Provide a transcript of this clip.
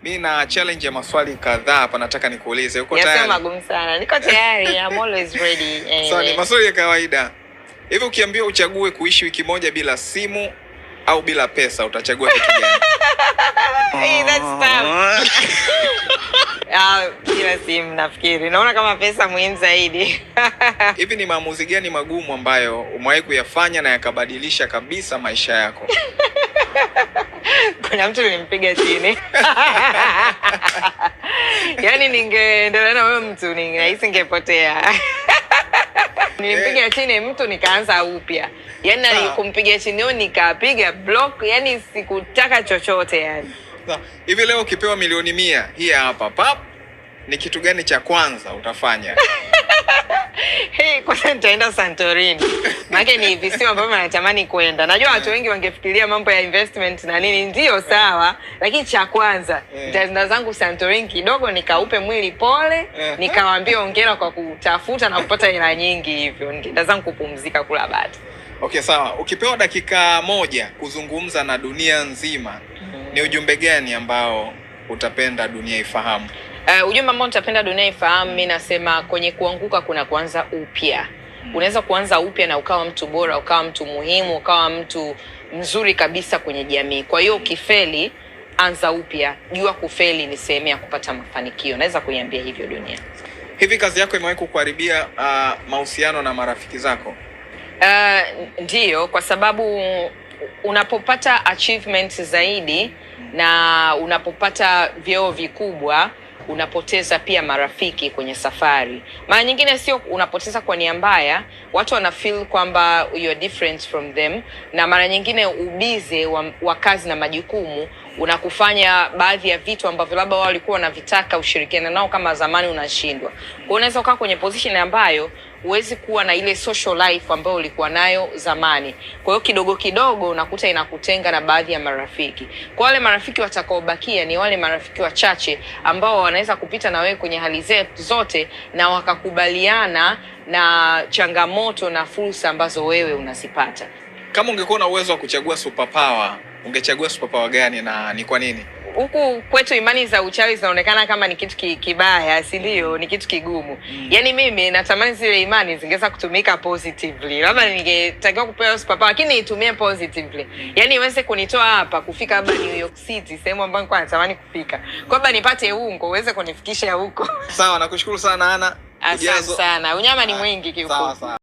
Mimi na challenge ya maswali kadhaa hapa, nataka nikuulize. Uko tayari? Sio magumu sana. Niko tayari. I'm always ready. So ni maswali ya kawaida. Hivi ukiambiwa uchague kuishi wiki moja bila simu au bila pesa, utachagua kitu gani? Hey, that's tough. Bila simu nafikiri. Naona kama pesa muhimu zaidi. Hivi ni maamuzi gani magumu ambayo umewahi kuyafanya na yakabadilisha kabisa maisha yako? Kuna mtu nilimpiga chini. Yaani ningeendelea na wewe mtu ningehisi ningepotea. Nilimpiga chini mtu nikaanza upya. Yaani kumpiga chini nikapiga block, yaani sikutaka chochote yani. Hivi leo ukipewa milioni 100 hii hapa pap, ni kitu gani cha kwanza utafanya? Kwanza nitaenda Santorini. Maana ni visiwa ambavyo natamani kwenda. Najua watu wengi wangefikiria mambo ya investment na nini, ndio sawa, lakini cha kwanza nitaenda zangu Santorini kidogo, nikaupe mwili pole, nikawaambia hongera kwa kutafuta na kupata hela nyingi hivyo. Nitaenda zangu kupumzika kula bata. Okay, sawa. Ukipewa dakika 1 kuzungumza na dunia nzima, ni ujumbe gani ambao utapenda dunia ifahamu? Ujumbe ambao nitapenda dunia ifahamu, mimi nasema kwenye kuanguka kuna kuanza upya. Unaweza kuanza upya na ukawa mtu bora, ukawa mtu muhimu, ukawa mtu mzuri kabisa kwenye jamii. Kwa hiyo ukifeli, anza upya. Jua kufeli ni sehemu ya kupata mafanikio. Naweza kuiambia hivyo dunia. Hivi kazi yako imewahi kukuharibia mahusiano na marafiki zako? Ndiyo, kwa sababu unapopata achievements zaidi na unapopata vyeo vikubwa, unapoteza pia marafiki kwenye safari. Mara nyingine sio unapoteza kwa nia mbaya, watu wana feel kwamba you are different from them, na mara nyingine ubize wa kazi na majukumu unakufanya baadhi ya vitu ambavyo labda wao walikuwa wanavitaka ushirikiane nao kama zamani unashindwa. Kwa hiyo unaweza ukaa kwenye position ambayo huwezi kuwa na ile social life ambayo ulikuwa nayo zamani. Kwa hiyo kidogo kidogo unakuta inakutenga na baadhi ya marafiki. Kwa wale marafiki watakaobakia ni wale marafiki wachache ambao wanaweza kupita na wewe kwenye hali zote na wakakubaliana na changamoto na fursa ambazo wewe unazipata. Kama ungekuwa na uwezo wa kuchagua superpower, ungechagua superpower gani na ni kwa nini? Huku kwetu imani za uchawi zinaonekana kama ni kitu kibaya, si ndio? Ni kitu kigumu. Yaani mimi natamani zile imani zingeweza kutumika positively. Labda ningetakiwa kupewa superpower lakini itumie positively. Yaani iweze kunitoa hapa kufika hapa New York City, sehemu ambayo nilikuwa natamani kufika. Kwamba nipate ungo uweze kunifikisha huko. Sawa, nakushukuru sana Ana. Asante sana. Unyama ni mwingi kiukweli. Sawa.